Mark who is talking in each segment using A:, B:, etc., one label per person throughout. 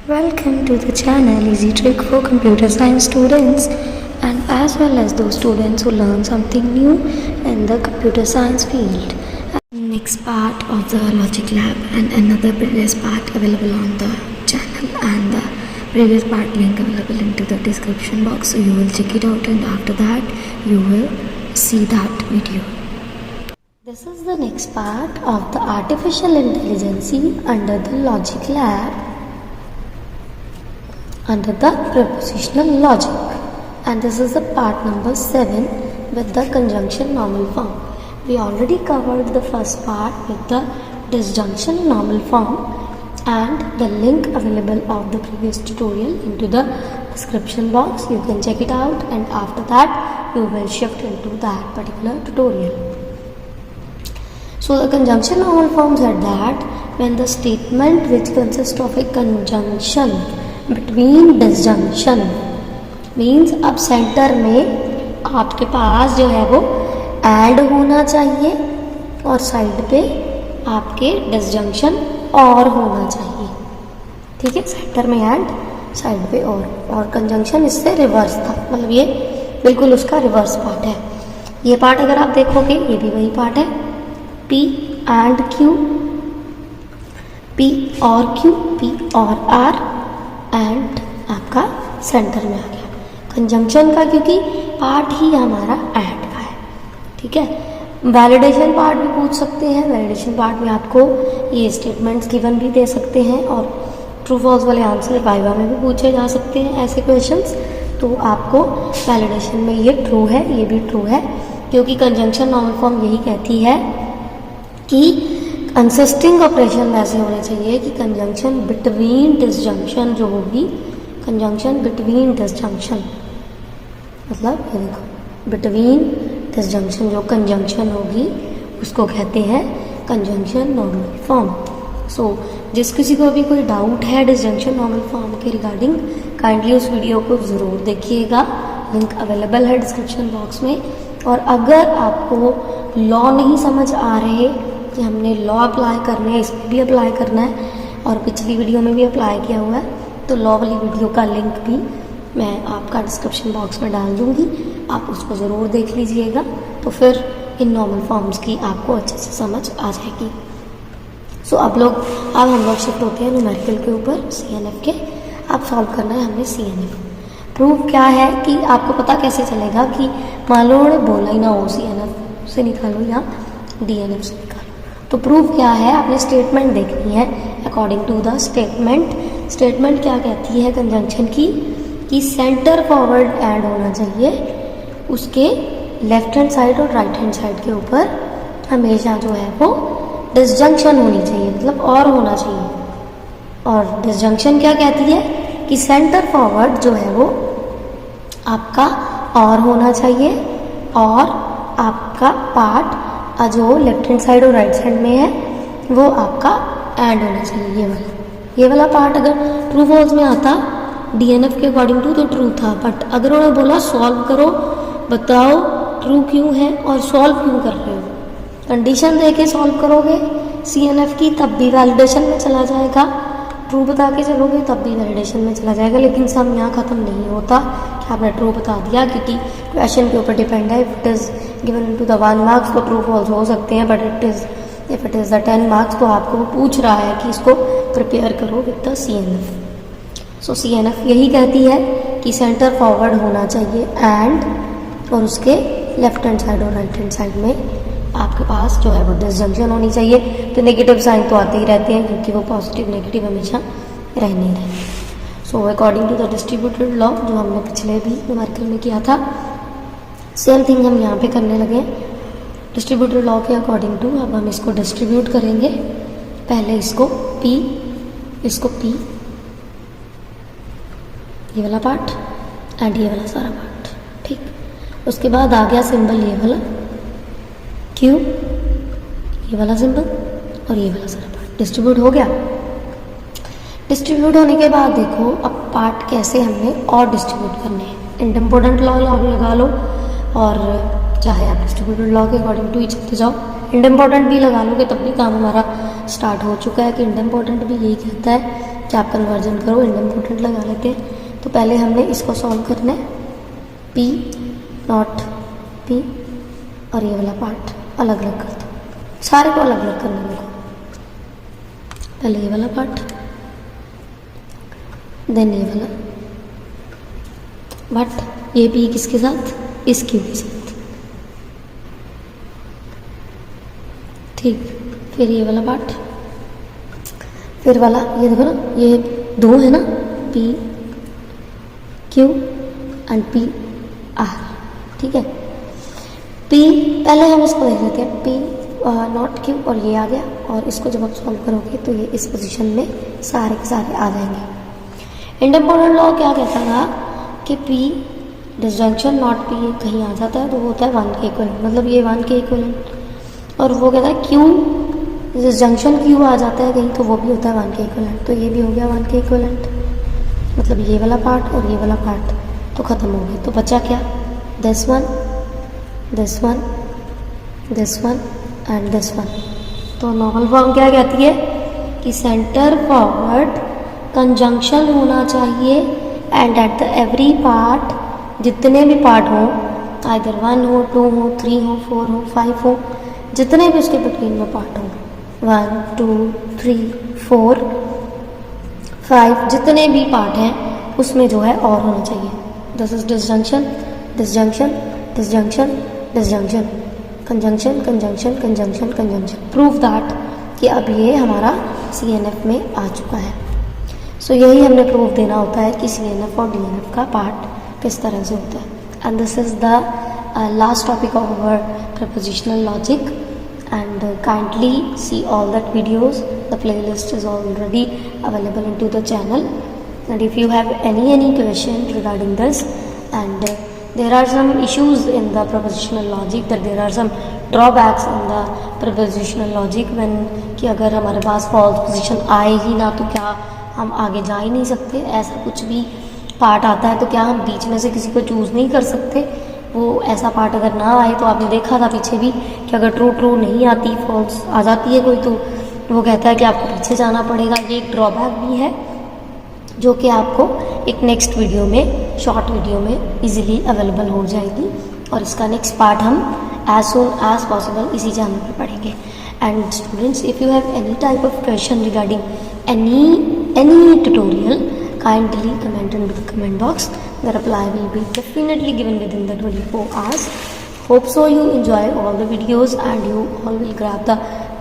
A: Welcome to the channel Easy Trick for Computer Science students and as well as those students who learn something new in the computer science field. Next part of the logic lab and another previous part available on the channel and the previous part link available into the description box, so you will check it out and after that you will see that video. This is the next part of the artificial intelligence under the logic lab under the prepositional logic, and this is the part number 7 with the conjunction normal form. We already covered the first part with the disjunction normal form and the link available of the previous tutorial into the description box. You can check it out and after that you will shift into that particular tutorial. So the conjunction normal form said that when the statement which consists of a conjunction between disjunction means अब centre में आपके पास जो है वो add होना चाहिए और side पे आपके डिसजंक्शन और होना चाहिए. ठीक है, सेंटर में ऐड, साइड पे और कंजंक्शन इससे रिवर्स था, मतलब ये बिल्कुल उसका रिवर्स पार्ट है. ये पार्ट अगर आप देखोगे ये भी वही पार्ट है, P एंड Q, P और Q, P और R एंड आपका सेंटर में आ गया कंजंक्शन का, क्योंकि पार्ट ही हमारा ऐड का है. ठीक है, वैलिडेशन पार्ट भी पूछ सकते हैं. वैलिडेशन पार्ट में आपको ये स्टेटमेंट्स गिवन भी दे सकते हैं और ट्रू फॉल्स वाले आंसर वाइवा में भी पूछे जा सकते हैं ऐसे क्वेश्चंस. तो आपको वैलिडेशन में ये ट्रू है, ये भी ट्रू है, क्योंकि कंजंक्शन नॉर्मल फॉर्म यही कहती है कि कंसिस्टिंग ऑपरेशन वैसे होने चाहिए कि कंजंक्शन बिटवीन डिसजंक्शन जो होगी, कंजंक्शन बिटवीन डिसजंक्शन, मतलब ये देखो बिटवीन डिसजंक्शन जो कंजंक्शन होगी उसको कहते हैं कंजंक्शन नॉर्मल फॉर्म. सो जिस किसी को अभी कोई डाउट है डिसजंक्शन नॉर्मल फॉर्म के रिगार्डिंग, काइंडली उस वीडियो को ज़रूर देखिएगा, लिंक अवेलेबल है डिस्क्रिप्शन बॉक्स में. और अगर आपको लॉ नहीं समझ आ रहे कि हमने लॉ अप्लाई करना है, इसमें भी अप्लाई करना है और पिछली वीडियो में भी अप्लाई किया हुआ है, तो लॉ वाली वीडियो का लिंक भी मैं आपका डिस्क्रिप्शन बॉक्स में डाल दूँगी, आप उसको ज़रूर देख लीजिएगा. तो फिर इन नॉर्मल फॉर्म्स की आपको अच्छे से समझ आ जाएगी. सो अब हम लोग शिफ्ट होते हैं न्यूमेरिकल के ऊपर, CNF के. अब सॉल्व करना है हमने CNF. प्रूफ क्या है कि आपको पता कैसे चलेगा कि मान लो उन्होंने बोला ही ना हो CNF से निकालो या DNF से निकालो. तो प्रूफ क्या है, आपने स्टेटमेंट देखनी है. अकॉर्डिंग टू द स्टेटमेंट क्या कहती है कंजंक्शन की, कि सेंटर फॉरवर्ड ऐड होना चाहिए, उसके लेफ्ट हैंड साइड और राइट हैंड साइड के ऊपर हमेशा जो है वो डिसजंक्शन होनी चाहिए, मतलब और होना चाहिए. और डिसजंक्शन क्या कहती है कि सेंटर फॉरवर्ड जो है वो आपका और होना चाहिए और आपका पार्ट जो लेफ्ट हैंड साइड और राइट साइड में है वो आपका एंड होना चाहिए. ये वाला पार्ट अगर ट्रू फॉल्स में आता DNF के अकॉर्डिंग टू तो ट्रू था, बट अगर उन्होंने बोला सॉल्व करो, बताओ ट्रू क्यों है और सॉल्व क्यों कर रहे हो, कंडीशन दे के सॉल्व करोगे CNF की तब भी वैलिडेशन में चला जाएगा, ट्रू बता के चलोगे तब भी वैलिडेशन में चला जाएगा. लेकिन सब यहाँ ख़त्म नहीं होता कि आपने ट्रू बता दिया, क्योंकि क्वेश्चन के ऊपर डिपेंड है. If it is given to the 1 marks तो ट्रू फॉल्स हो सकते हैं, but if it is the 10 marks तो आपको वो पूछ रहा है कि इसको प्रिपेयर करो with the CNF. So CNF यही कहती है कि सेंटर फॉरवर्ड होना चाहिए एंड और उसके लेफ्ट हैंड साइड और राइट हैंड साइड में आपके पास जो है वो डिसजंक्शन होनी चाहिए. तो नेगेटिव साइन तो आते ही रहते हैं क्योंकि वो पॉजिटिव नेगेटिव हमेशा रहने ही रहते हैं. So according to the distributed law जो हमने पिछले भी न्यूमेरिकल में किया था, सेम थिंग हम यहाँ पे करने लगे. डिस्ट्रीब्यूटेड लॉ के अकॉर्डिंग टू अब हम इसको डिस्ट्रीब्यूट करेंगे. पहले इसको P, इसको P, ये वाला पार्ट एंड ये वाला सारा पार्ट. ठीक, उसके बाद आ गया सिंबल ये वाला Q, ये वाला सिंबल और ये वाला सारा पार्ट डिस्ट्रीब्यूट हो गया. डिस्ट्रीब्यूट होने के बाद देखो अब पार्ट कैसे हमने और डिस्ट्रीब्यूट करने हैं. इंडिम्पोर्टेंट लॉ लगा लो और चाहे आप डिस्ट्रीब्यूटेड लॉ के अकॉर्डिंग टू ही चलते जाओ. इंडिम्पोर्टेंट भी लगा लोगे तब भी काम हमारा स्टार्ट हो चुका है कि इंडिम्पोर्टेंट भी यही कहता है कि आप कन्वर्जन करो, इंडिम्पोर्टेंट लगा लेते हैं। तो पहले हमने इसको सॉल्व करना है, P नॉट P, और ये वाला पार्ट अलग अलग कर दो, सारे को अलग अलग करना है। पहले ये वाला पार्ट, देन ये वाला, बट ये P किसके साथ, इस Q के साथ, ठीक। फिर ये वाला पार्ट, फिर वाला, ये देखो ना, ये दो है ना, P Q and P R, ठीक है। P पहले हम इसको देख लेते हैं, P नॉट Q, और ये आ गया, और इसको जब आप सॉल्व करोगे तो ये इस पोजीशन में सारे के सारे आ जाएंगे। इंडिपेंडेंट लॉ क्या कहता था कि P डिसजंक्शन नॉट P कहीं आ जाता है तो वो होता है 1 के इक्वलेंट, मतलब ये 1 के इक्वलेंट, और वो कहता है Q डिसजंक्शन Q आ जाता है कहीं तो वो भी होता है 1 के इक्वलेंट, तो ये भी हो गया 1 के इक्वलेंट, मतलब ये वाला पार्ट और ये वाला पार्ट तो ख़त्म हो गया। तो बचा क्या, this one, this one, this one and this one. तो नॉर्मल फॉर्म क्या कहती है कि सेंटर फॉरवर्ड कंजंक्शन होना चाहिए, and at the every part, जितने भी पार्ट हों, आइदर 1 हो, 2 हो, 3 हो, 4 हो, 5 हो, जितने भी उसके बिटवीन में पार्ट हों, 1 2 3 4 5, जितने भी पार्ट हैं उसमें जो है और होना चाहिए। This is disjunction, disjunction, disjunction, disjunction, conjunction, conjunction, conjunction, conjunction. Prove that कि अब ये हमारा CNF में आ चुका है। सो यही हमने प्रूफ देना होता है कि CNF और DNF का पार्ट किस तरह से होता है। And this is the last topic of our prepositional logic, and kindly see all that videos. The playlist is already available into the channel, and if you have any question regarding this, and there are some issues in the propositional logic, that there are some drawbacks in the propositional logic when कि अगर हमारे पास false position आए ही ना तो क्या हम आगे जा ही नहीं सकते, ऐसा कुछ भी पार्ट आता है तो क्या हम बीच में से किसी को चूज़ नहीं कर सकते। वो ऐसा पार्ट अगर ना आए तो आपने देखा था पीछे भी कि अगर ट्रू नहीं आती, फॉल्स आ जाती है कोई, तो वो कहता है कि आपको पीछे जाना पड़ेगा। ये एक ड्रॉबैक भी है जो कि आपको एक नेक्स्ट वीडियो में, शॉर्ट वीडियो में इजीली अवेलेबल हो जाएगी, और इसका नेक्स्ट पार्ट हम एज सून एज पॉसिबल इसी चैनल पर पढ़ेंगे। And students, if you have any type of question regarding any tutorial, kindly comment in the comment box. The reply will be definitely given within the 24 hours. Hope so you enjoy all the videos and you all will grab the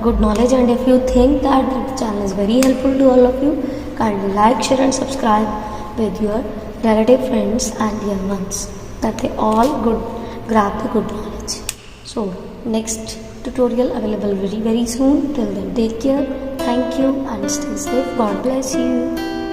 A: good knowledge. And if you think that the channel is very helpful to all of you, kindly like, share and subscribe with your relative, friends and dear ones, that they all grab the good knowledge. So next tutorial available very soon. Till then, take care. Thank you and stay safe. God bless you.